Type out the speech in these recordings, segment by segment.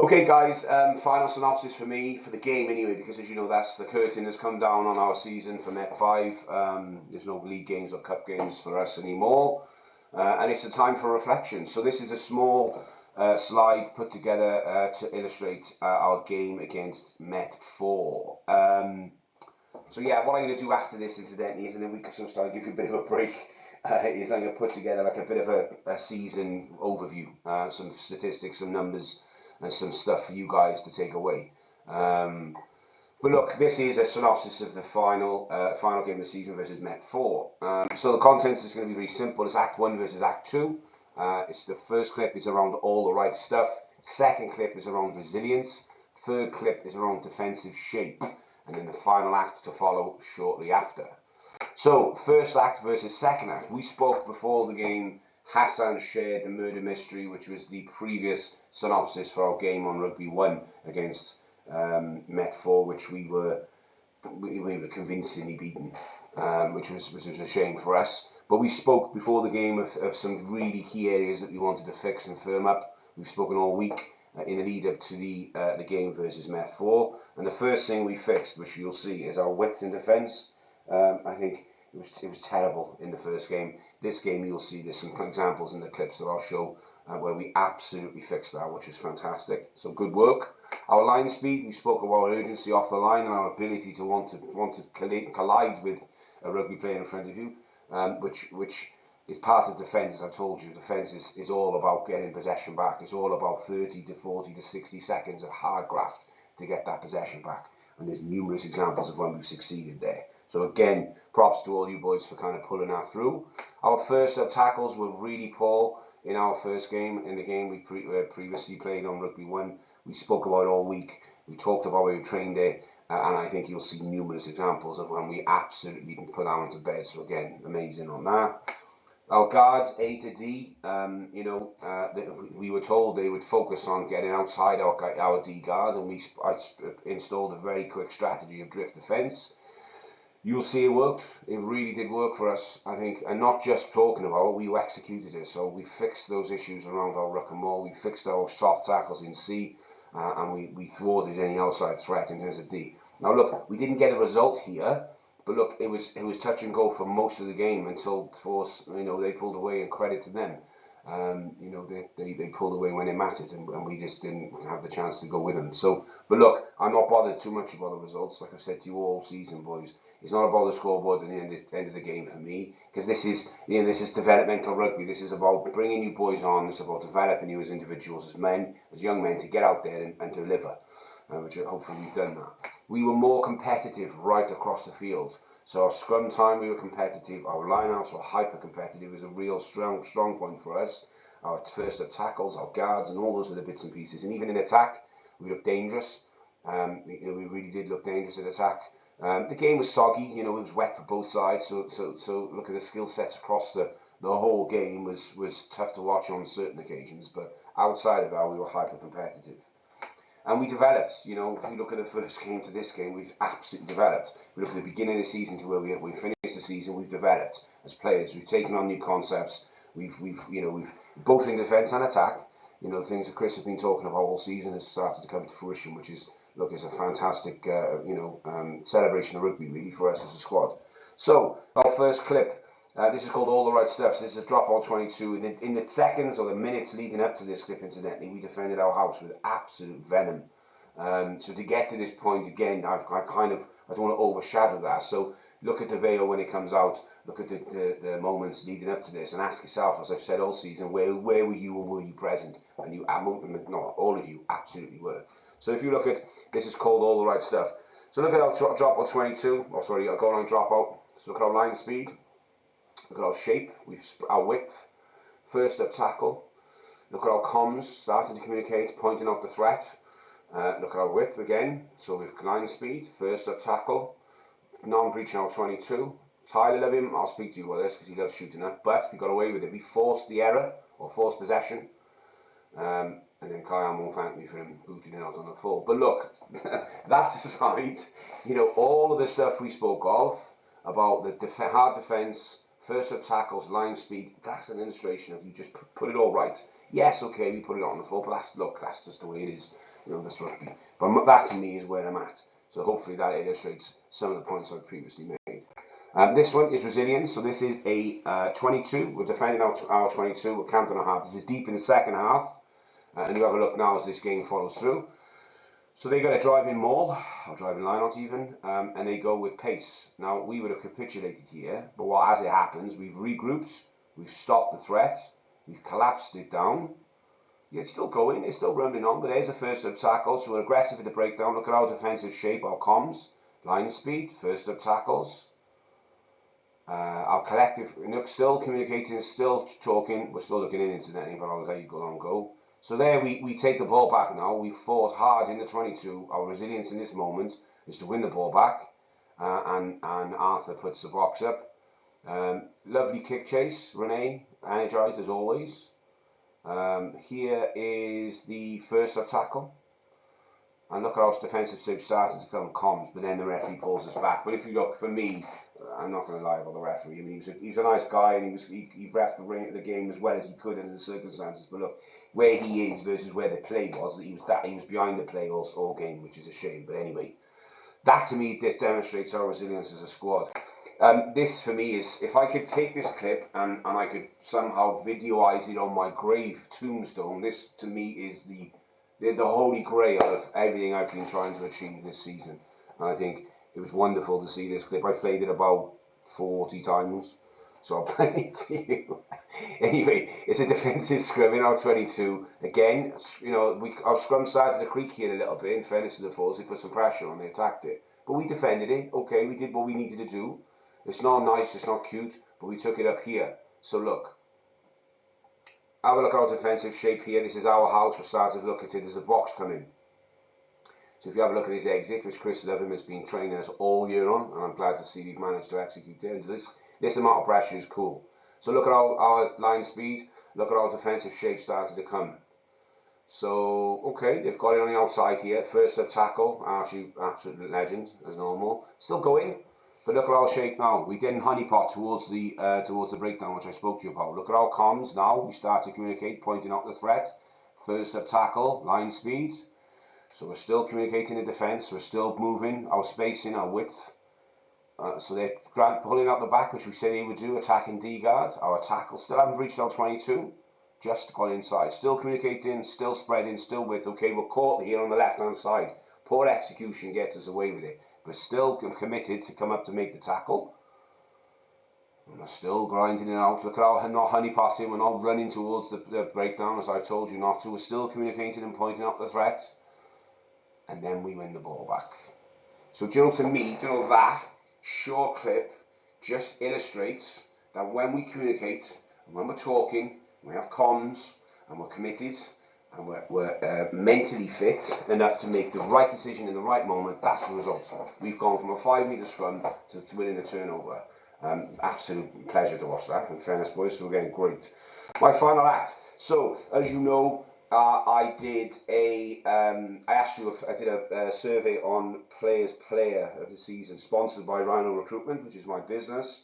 Okay, guys, final synopsis for me, for the game anyway, because as you know, that's the curtain has come down on our season for Met 5. There's no league games or cup games for us anymore, and it's a time for reflection. So this is a small slide put together to illustrate our game against Met 4. So yeah, what I'm going to do after this, incidentally, is in a week or so, so I'll give you a bit of a break, is I'm going to put together like a bit of a season overview, some statistics, some numbers, and some stuff for you guys to take away. But look, this is a synopsis of the final game of the season versus Met 4. So the contents is going to be very simple. It's Act 1 versus Act 2. It's the first clip is around all the right stuff. Second clip is around resilience. Third clip is around defensive shape. And then the final act to follow shortly after. So, first act versus second act. We spoke before the game. Hassan shared the murder mystery, which was the previous synopsis for our game on Rugby 1 against Met 4, which we were convincingly beaten, which was a shame for us. But we spoke before the game of some really key areas that we wanted to fix and firm up. We've spoken all week in the lead up to the game versus Met 4. And the first thing we fixed, which you'll see, is our width in defence. I think it was terrible in the first game. This game, you'll see there's some examples in the clips that I'll show where we absolutely fixed that, which is fantastic. So good work. Our line speed, we spoke about our urgency off the line and our ability to want to collide with a rugby player in front of you, which is part of defence. As I told you, defence is all about getting possession back. It's all about 30 to 40 to 60 seconds of hard graft to get that possession back. And there's numerous examples of when we've succeeded there. So again, props to all you boys for kind of pulling that through. Our first tackles were really poor in our first game. In the game we previously played on Rugby 1, we spoke about all week. We talked about how we trained there, and I think you'll see numerous examples of when we absolutely put that onto bed. So again, amazing on that. Our guards, A to D, we were told they would focus on getting outside our D guard, and I installed a very quick strategy of drift defence. You'll see it worked. It really did work for us, I think, and not just talking about it, we executed it. So we fixed those issues around our ruck and maul, we fixed our soft tackles in C, and we thwarted any outside threat in terms of D. Now look, we didn't get a result here, but look, it was touch and go for most of the game until Force, they pulled away, and credit to them. They pulled away when it mattered, and we just didn't have the chance to go with them. So, but look, I'm not bothered too much about the results. Like I said to you all season, boys, it's not about the scoreboard at the end of the game for me, because this is developmental rugby. This is about bringing you boys on. It's about developing you as individuals, as men, as young men, to get out there and deliver, which hopefully we've done that. We were more competitive right across the field. So our scrum time, we were competitive. Our lineouts were hyper competitive. It was a real strong point for us. Our first up tackles, our guards, and all those other bits and pieces. And even in attack, we looked dangerous. We really did look dangerous in attack. The game was soggy. It was wet for both sides. So look at the skill sets across the whole game was tough to watch on certain occasions. But outside of that, we were hyper competitive. And we developed, if you look at the first game to this game, we've absolutely developed. We look at the beginning of the season to where we finished the season, we've developed as players. We've taken on new concepts. We've both in defence and attack. The things that Chris has been talking about all season has started to come to fruition, which is, look, is a fantastic, celebration of rugby really for us as a squad. So our first clip. This is called All the Right Stuff. So this is a drop on 22. In the seconds or the minutes leading up to this clip, incidentally, we defended our house with absolute venom. So to get to this point again, I don't want to overshadow that. So look at the video when it comes out. Look at the moments leading up to this, and ask yourself, as I've said all season, where were you and were you present? And you, not all of you, absolutely were. So if you look at this, is called All the Right Stuff. So look at our drop on 22. Oh, sorry, our goal line dropout. So look at our line speed. Look at our shape, our width, first up tackle. Look at our comms, starting to communicate, pointing out the threat. Look at our width again, so we've line speed, first up tackle, non-breaching our 22. Tyler love him, I'll speak to you about this because he loves shooting that, but we got away with it. We forced the error, or forced possession. And then Kyle won't thank me for him booting it out on the full. But look, that aside, all of the stuff we spoke of about the hard defence, first up tackles, line speed, that's an illustration of you just put it all right. Yes, okay, we put it on the floor, but that's just the way it is. you know, that's rugby. But that to me is where I'm at. So hopefully that illustrates some of the points I've previously made. This one is resilience. So this is a 22. We're defending our 22. We're counting a half. This is deep in the second half. And you have a look now as this game follows through. So they got a driving maul, or driving line out even, and they go with pace. Now, we would have capitulated here, but as it happens, we've regrouped, we've stopped the threat, we've collapsed it down. Yeah, it's still going, it's still running on, but there's a first up tackle, so we're aggressive at the breakdown. Look at our defensive shape, our comms, line speed, first up tackles. Our collective, still communicating, still talking, we're still looking in incidentally, but I'll let you go on go. So there we take the ball back now. We fought hard in the 22. Our resilience in this moment is to win the ball back. And Arthur puts the box up. Lovely kick chase. Renee, energised as always. Here is the first up tackle. And look at our defensive switch starting to come comms, but then the referee pulls us back. But if you look, for me, I'm not going to lie about the referee. I mean, he was a nice guy, and he reffed the game as well as he could under the circumstances. But look, where he is versus where the play was, he was behind the play all game, which is a shame. But anyway, that to me, this demonstrates our resilience as a squad. This for me is, if I could take this clip and I could somehow videoise it on my grave tombstone, this to me is the holy grail of everything I've been trying to achieve this season. And I think it was wonderful to see this clip. I played it about 40 times, so I'll play it to you. Anyway, it's a defensive scrum in our 22. Again, you know, our scrum started to creak here a little bit. In fairness to the Force, they put some pressure on, they attacked it. But we defended it. Okay, we did what we needed to do. It's not nice, it's not cute, but we took it up here. So look. Have a look at our defensive shape here. This is our house. We're starting to look at it. There's a box coming. So if you have a look at his exit, which Chris Loveham has been training us all year on, and I'm glad to see we've managed to execute it. And this amount of pressure is cool. So look at our line speed. Look at our defensive shape starting to come. So, okay, they've got it on the outside here. First up tackle, actually absolute legend, as normal. Still going. But look at our shape now. We didn't honeypot towards the breakdown, which I spoke to you about. Look at our comms now. We start to communicate, pointing out the threat. First up tackle, line speed. So we're still communicating the defence. We're still moving our spacing, our width. So they're pulling out the back, which we said they would do, attacking D guard. Our tackle still haven't reached our 22. Just gone inside. Still communicating, still spreading, still width. Okay, we're caught here on the left-hand side. Poor execution gets us away with it. We're still committed to come up to make the tackle. And we're still grinding it out. Look at our not honeypotting. We're not running towards the breakdown as I've told you not to. We're still communicating and pointing out the threat. And then we win the ball back. So, you know, to me, you know, that short clip just illustrates that when we communicate, and when we're talking, we have comms, and we're committed, and we're mentally fit enough to make the right decision in the right moment, that's the result. We've gone from a 5-metre scrum to winning the turnover. Absolute pleasure to watch that, in fairness, boys, so again, great. My final act. So, as you know, I did I did a survey on Players Player of the Season, sponsored by Rhino Recruitment, which is my business.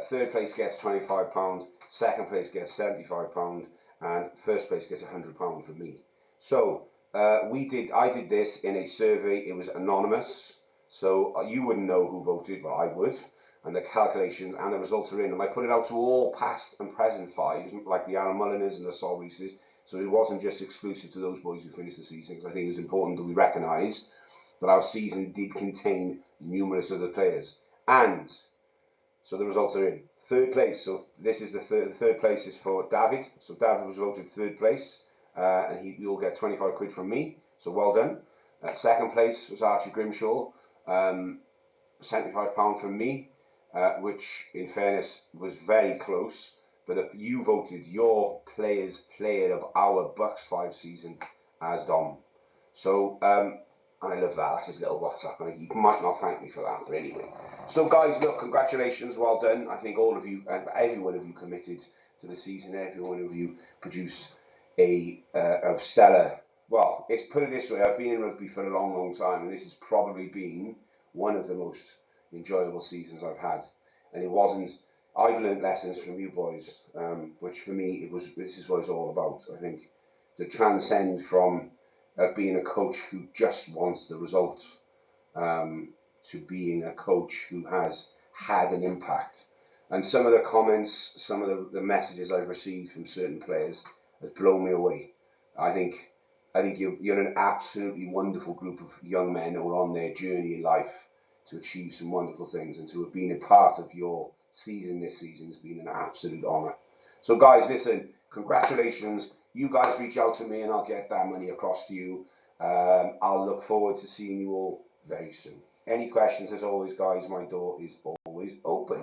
Third place gets £25, second place gets £75, and first place gets £100 from me. So I did this in a survey. It was anonymous, so you wouldn't know who voted, but I would. And the calculations and the results are in. And I put it out to all past and present fives, like the Aaron Mulliners and the Sol Reeses. So it wasn't just exclusive to those boys who finished the season, because I think it was important that we recognise that our season did contain numerous other players. And so the results are in. Third place, so this is the third place is for David. So David was voted third place, and you'll get 25 quid from me, so well done. Second place was Archie Grimshaw, £75 from me, which in fairness was very close, but you voted your player of our BUCS 5 season as Dom. So, and I love that, that's his little WhatsApp, and you might not thank me for that, but anyway. So guys, look, congratulations, well done. I think all of you, and every one of you committed to the season, every one of you produced a stellar, well, it's put it this way, I've been in rugby for a long, long time, and this has probably been one of the most enjoyable seasons I've had. And it wasn't, I've learned lessons from you boys, which for me, this is what it's all about. I think to transcend from of being a coach who just wants the result, to being a coach who has had an impact. And some of the comments, some of the messages I've received from certain players has blown me away. I think you're an absolutely wonderful group of young men who are on their journey in life to achieve some wonderful things, and to have been a part of your season this season has been an absolute honour. So guys, listen, congratulations. You guys reach out to me and I'll get that money across to you. I'll look forward to seeing you all very soon. Any questions, as always, guys, my door is always open.